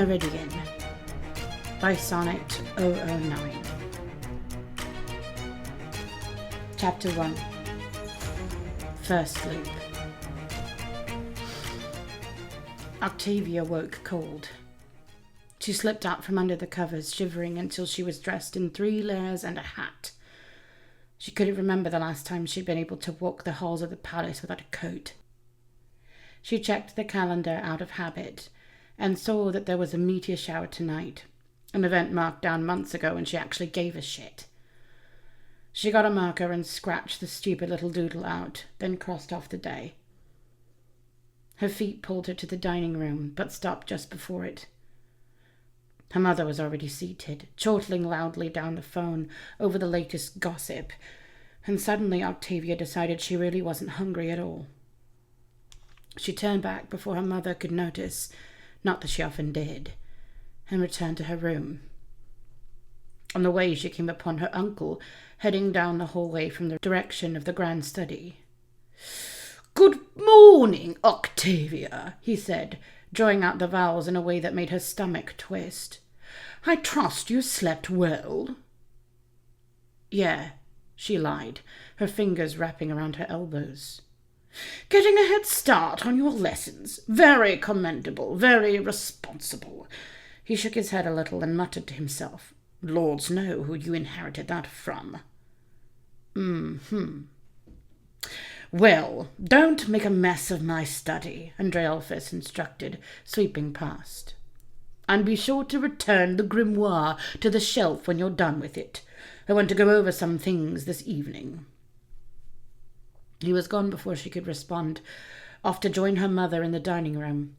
Meridian by Sonnet 009. Chapter 1. First Loop. Octavia woke cold. She slipped out from under the covers, shivering until she was dressed in 3 layers and a hat. She couldn't remember the last time she'd been able to walk the halls of the palace without a coat. She checked the calendar out of habit and saw that there was a meteor shower tonight, an event marked down months ago when she actually gave a shit. She got a marker and scratched the stupid little doodle out, then crossed off the day. Her feet pulled her to the dining room, but stopped just before it. Her mother was already seated, chortling loudly down the phone over the latest gossip, and suddenly Octavia decided she really wasn't hungry at all. She turned back before her mother could notice, not that she often did, and returned to her room. On the way, she came upon her uncle, heading down the hallway from the direction of the grand study. "Good morning, Octavia," he said, drawing out the vowels in a way that made her stomach twist. "I trust you slept well." "Yeah," she lied, her fingers wrapping around her elbows. "Getting a head start on your lessons. Very commendable, very responsible." He shook his head a little and muttered to himself, "Lords know who you inherited that from." "Well, don't make a mess of my study," Andrealphus instructed, sweeping past. "And be sure to return the grimoire to the shelf when you're done with it. I want to go over some things this evening." He was gone before she could respond, off to join her mother in the dining room.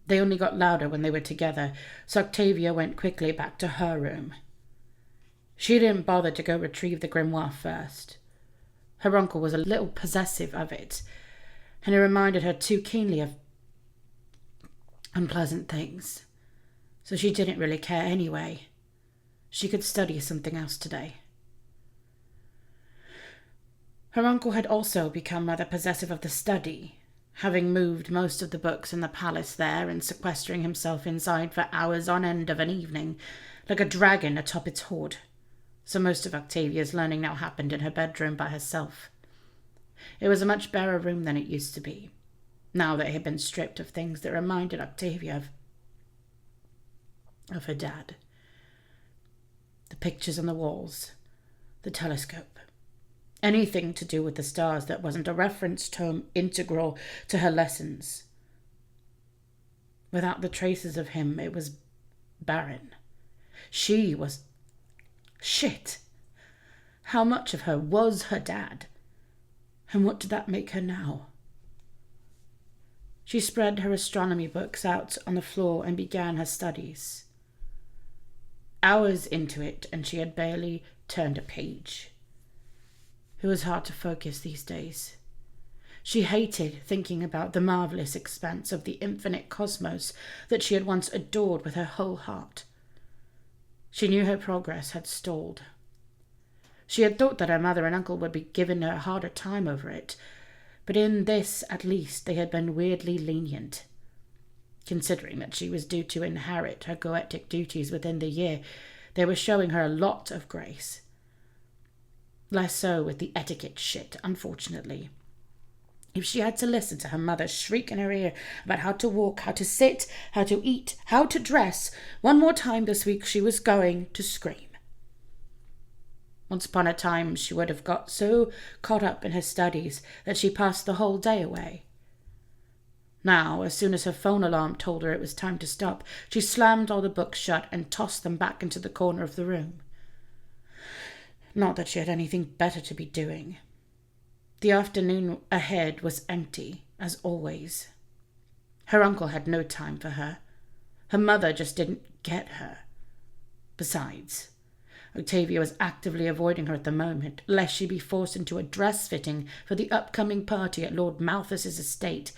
They only got louder when they were together, so Octavia went quickly back to her room. She didn't bother to go retrieve the grimoire first. Her uncle was a little possessive of it, and it reminded her too keenly of unpleasant things, so she didn't really care anyway. She could study something else today. Her uncle had also become rather possessive of the study, having moved most of the books in the palace there and sequestering himself inside for hours on end of an evening, like a dragon atop its hoard. So most of Octavia's learning now happened in her bedroom by herself. It was a much barer room than it used to be, now that it had been stripped of things that reminded Octavia of her dad. The pictures on the walls, the telescope, anything to do with the stars that wasn't a reference tome integral to her lessons. Without the traces of him, it was barren. She was shit. How much of her was her dad? And what did that make her now? She spread her astronomy books out on the floor and began her studies. Hours into it, and she had barely turned a page. It was hard to focus these days. She hated thinking about the marvelous expanse of the infinite cosmos that she had once adored with her whole heart. She knew her progress had stalled. She had thought that her mother and uncle would be giving her a harder time over it, but in this, at least, they had been weirdly lenient. Considering that she was due to inherit her goetic duties within the year, they were showing her a lot of grace. Less so with the etiquette shit, unfortunately. If she had to listen to her mother shriek in her ear about how to walk, how to sit, how to eat, how to dress, one more time this week she was going to scream. Once upon a time she would have got so caught up in her studies that she passed the whole day away. Now, as soon as her phone alarm told her it was time to stop, she slammed all the books shut and tossed them back into the corner of the room. Not that she had anything better to be doing. The afternoon ahead was empty, as always. Her uncle had no time for her. Her mother just didn't get her. Besides, Octavia was actively avoiding her at the moment, lest she be forced into a dress fitting for the upcoming party at Lord Malthus's estate,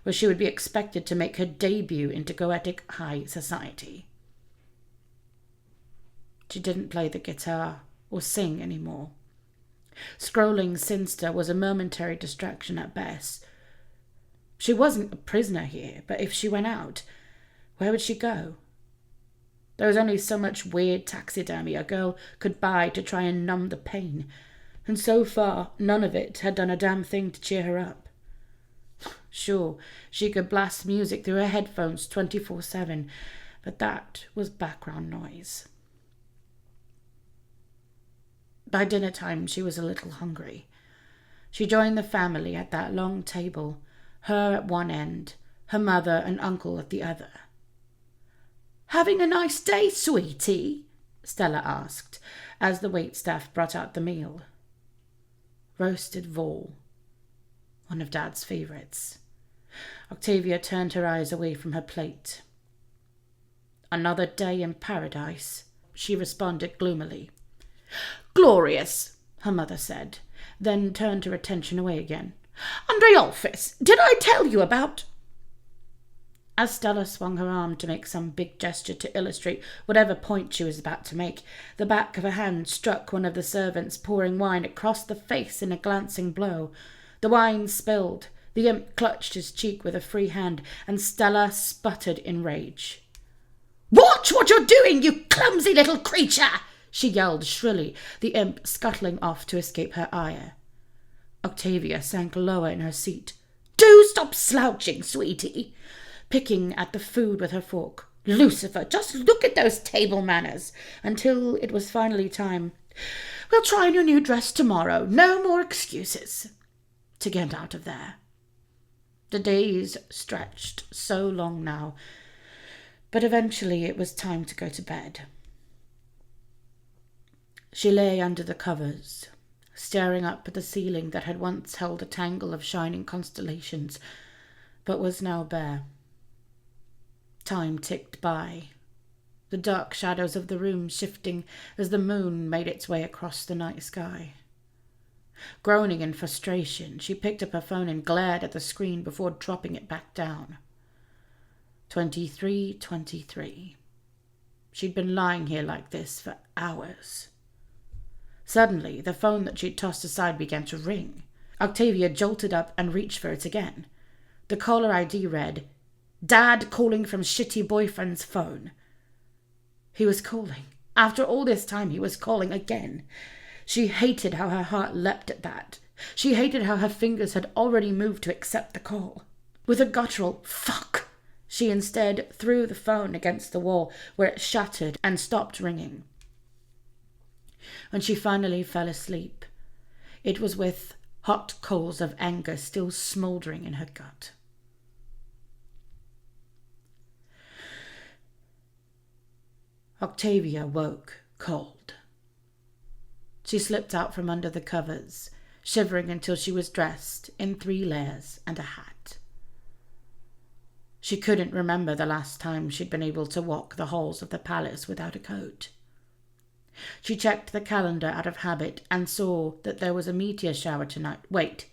where she would be expected to make her debut into goetic high society. She didn't play the guitar or sing anymore. Scrolling Sinster was a momentary distraction at best. She wasn't a prisoner here, but if she went out, where would she go? There was only so much weird taxidermy a girl could buy to try and numb the pain, and so far none of it had done a damn thing to cheer her up. Sure, she could blast music through her headphones 24/7, but that was background noise. By dinner time, she was a little hungry. She joined the family at that long table, her at one end, her mother and uncle at the other. "Having a nice day, sweetie?" Stella asked, as the waitstaff brought out the meal. Roasted vole, one of Dad's favourites. Octavia turned her eyes away from her plate. "Another day in paradise," she responded gloomily. "Glorious," her mother said, then turned her attention away again. "Andreolphus, did I tell you about—" As Stella swung her arm to make some big gesture to illustrate whatever point she was about to make, the back of her hand struck one of the servants, pouring wine across the face in a glancing blow. The wine spilled. The imp clutched his cheek with a free hand, and Stella sputtered in rage. "Watch what you're doing, you clumsy little creature!" she yelled shrilly, the imp scuttling off to escape her ire. Octavia sank lower in her seat. "Do stop slouching, sweetie!" Picking at the food with her fork. "Lucifer, just look at those table manners!" Until it was finally time. "We'll try on your new dress tomorrow. No more excuses." To get out of there. The days stretched so long now, but eventually it was time to go to bed. She lay under the covers, staring up at the ceiling that had once held a tangle of shining constellations, but was now bare. Time ticked by, the dark shadows of the room shifting as the moon made its way across the night sky. Groaning in frustration, she picked up her phone and glared at the screen before dropping it back down. 23:23. She'd been lying here like this for hours. Suddenly, the phone that she'd tossed aside began to ring. Octavia jolted up and reached for it again. The caller ID read, "Dad calling from shitty boyfriend's phone." He was calling. After all this time, he was calling again. She hated how her heart leapt at that. She hated how her fingers had already moved to accept the call. With a guttural "fuck," she instead threw the phone against the wall, where it shattered and stopped ringing. When she finally fell asleep, it was with hot coals of anger still smouldering in her gut. Octavia woke cold. She slipped out from under the covers, shivering until she was dressed in 3 layers and a hat. She couldn't remember the last time she'd been able to walk the halls of the palace without a coat. She checked the calendar out of habit and saw that there was a meteor shower tonight. Wait.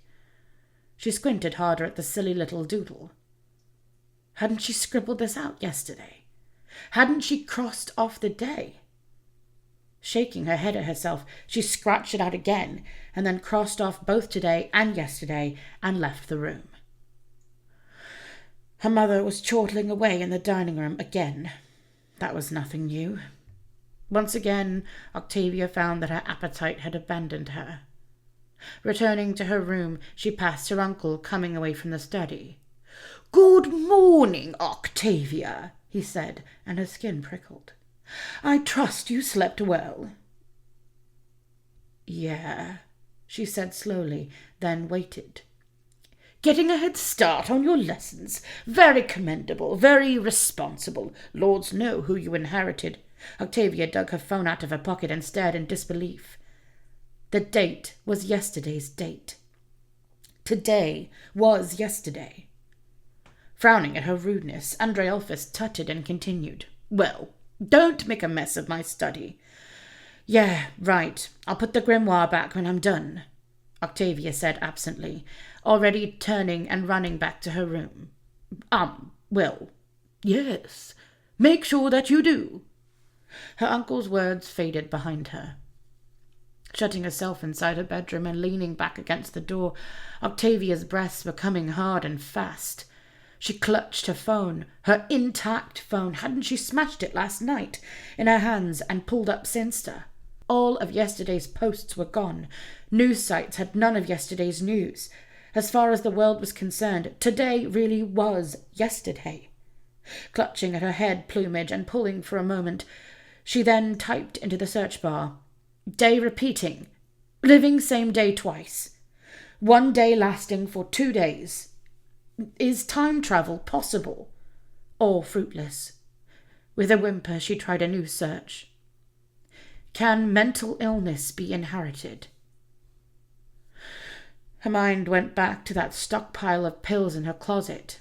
She squinted harder at the silly little doodle. Hadn't she scribbled this out yesterday? Hadn't she crossed off the day? Shaking her head at herself, she scratched it out again and then crossed off both today and yesterday and left the room. Her mother was chortling away in the dining room again. That was nothing new. Once again, Octavia found that her appetite had abandoned her. Returning to her room, she passed her uncle coming away from the study. "Good morning, Octavia," he said, and her skin prickled. "I trust you slept well." "Yeah," she said slowly, then waited. "Getting a head start on your lessons. Very commendable, very responsible. Lords know who you inherited." Octavia dug her phone out of her pocket and stared in disbelief. The date was yesterday's date. Today was yesterday. Frowning at her rudeness, Andreolphus tutted and continued. "Well, don't make a mess of my study." "Yeah, right. I'll put the grimoire back when I'm done," Octavia said absently, already turning and running back to her room. Well, yes. Make sure that you do." Her uncle's words faded behind her. Shutting herself inside her bedroom and leaning back against the door, Octavia's breaths were coming hard and fast. She clutched her phone, her intact phone, hadn't she smashed it last night, in her hands and pulled up Sinsta. All of yesterday's posts were gone. News sites had none of yesterday's news. As far as the world was concerned, today really was yesterday. Clutching at her head plumage and pulling for a moment, she then typed into the search bar, "Day repeating. Living same day twice. One day lasting for 2 days. Is time travel possible?" All fruitless. With a whimper, she tried a new search. "Can mental illness be inherited?" Her mind went back to that stockpile of pills in the closet.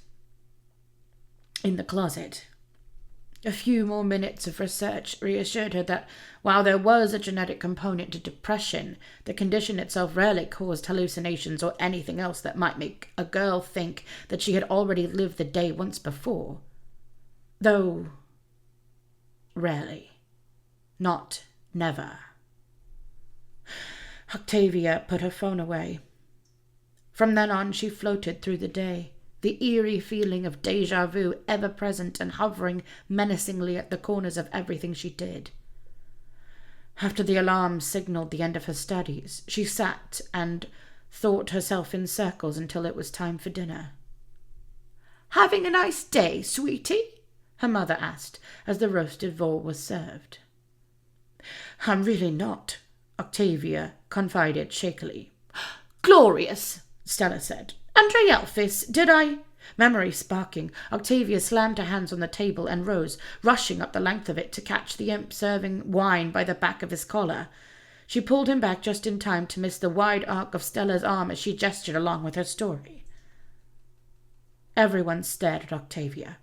A few more minutes of research reassured her that while there was a genetic component to depression, the condition itself rarely caused hallucinations or anything else that might make a girl think that she had already lived the day once before. Though, rarely. Not never. Octavia put her phone away. From then on, she floated through the day, the eerie feeling of déjà vu ever present and hovering menacingly at the corners of everything she did. After the alarm signaled the end of her studies, she sat and thought herself in circles until it was time for dinner. "Having a nice day, sweetie?" her mother asked as the roasted vole was served. "I'm really not," Octavia confided shakily. "Glorious," Stella said. "Andre Elphys, did I—" Memory sparking, Octavia slammed her hands on the table and rose, rushing up the length of it to catch the imp serving wine by the back of his collar. She pulled him back just in time to miss the wide arc of Stella's arm as she gestured along with her story. Everyone stared at Octavia,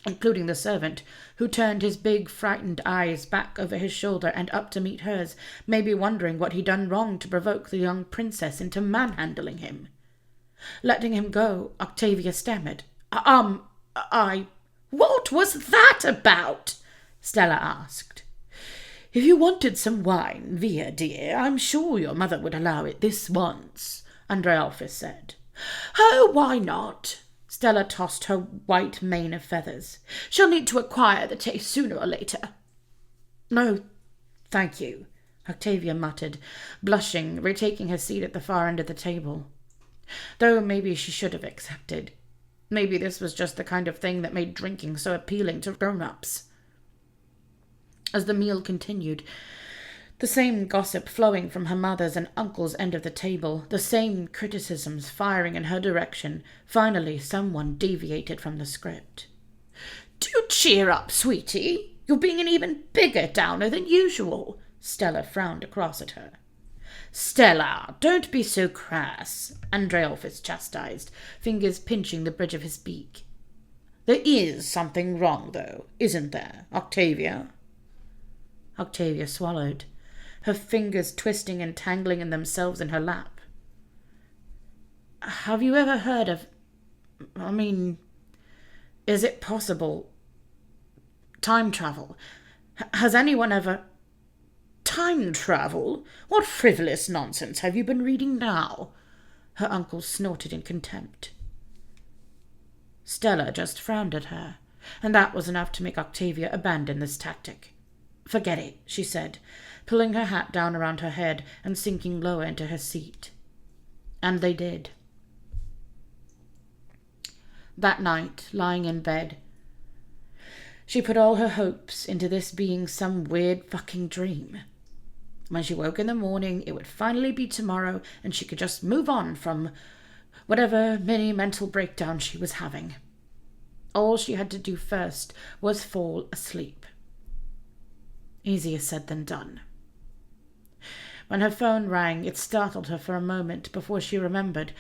including the servant, who turned his big, frightened eyes back over his shoulder and up to meet hers, maybe wondering what he'd done wrong to provoke the young princess into manhandling him. Letting him go, Octavia stammered. What was that about?" Stella asked. "If you wanted some wine, Via, dear, I'm sure your mother would allow it this once," Andre Elphys said. "Oh, why not?" Stella tossed her white mane of feathers. "She'll need to acquire the taste sooner or later." "No, thank you," Octavia muttered, blushing, retaking her seat at the far end of the table. Though maybe she should have accepted. Maybe this was just the kind of thing that made drinking so appealing to grown-ups. As the meal continued, the same gossip flowing from her mother's and uncle's end of the table, the same criticisms firing in her direction, finally someone deviated from the script. "Do cheer up, sweetie. You're being an even bigger downer than usual." Stella frowned across at her. "Stella, don't be so crass," Andre Elphys chastised, fingers pinching the bridge of his beak. "There is something wrong, though, isn't there, Octavia?" Octavia swallowed, her fingers twisting and tangling in themselves in her lap. "Have you ever heard of... is it possible... time travel? Has anyone ever..." "Time travel? What frivolous nonsense have you been reading now?" Her uncle snorted in contempt. Stella just frowned at her, and that was enough to make Octavia abandon this tactic. "Forget it," she said, pulling her hat down around her head and sinking lower into her seat. And they did. That night, lying in bed, she put all her hopes into this being some weird fucking dream. When she woke in the morning, it would finally be tomorrow, and she could just move on from whatever mini mental breakdown she was having. All she had to do first was fall asleep. Easier said than done. When her phone rang, it startled her for a moment before she remembered,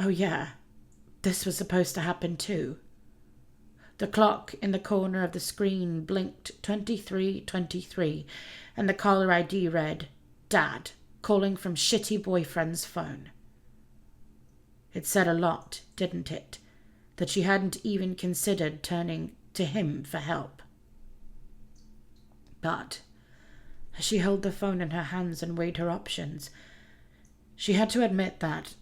oh yeah, this was supposed to happen too. The clock in the corner of the screen blinked 23:23, and the caller ID read, "Dad, calling from shitty boyfriend's phone." It said a lot, didn't it, that she hadn't even considered turning to him for help. But as she held the phone in her hands and weighed her options, she had to admit that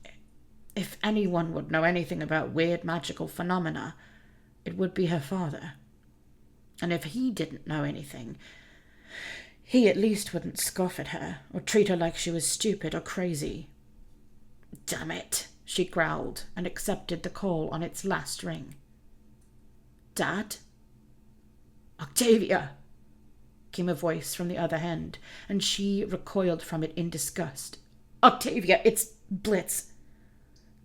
If anyone would know anything about weird magical phenomena, it would be her father. And if he didn't know anything, he at least wouldn't scoff at her or treat her like she was stupid or crazy. Damn it, she growled and accepted the call on its last ring. Dad? Octavia! Came a voice from the other end, and she recoiled from it in disgust. Octavia, it's Blitz.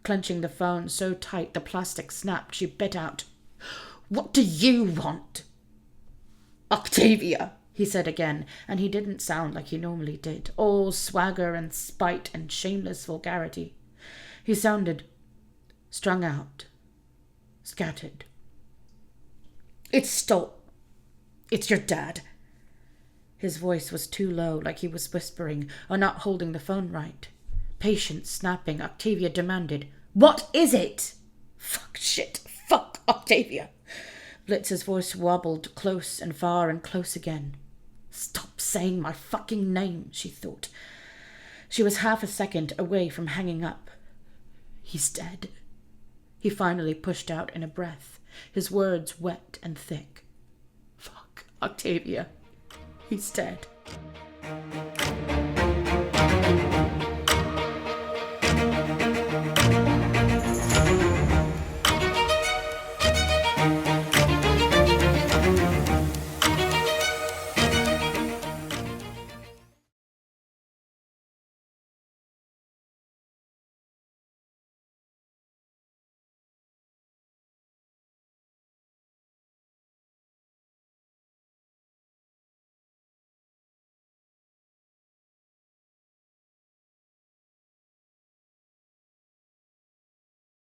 Clenching the phone so tight the plastic snapped, she bit out, What do you want? Octavia, he said again, and he didn't sound like he normally did, all swagger and spite and shameless vulgarity. He sounded strung out, scattered. It's your dad. His voice was too low, like he was whispering or not holding the phone right. Patience snapping, Octavia demanded, What is it? Fuck shit. Fuck Octavia. Blitz's voice wobbled close and far and close again. Stop saying my fucking name, she thought. She was half a second away from hanging up. He's dead. He finally pushed out in a breath, his words wet and thick. Fuck, Octavia. He's dead.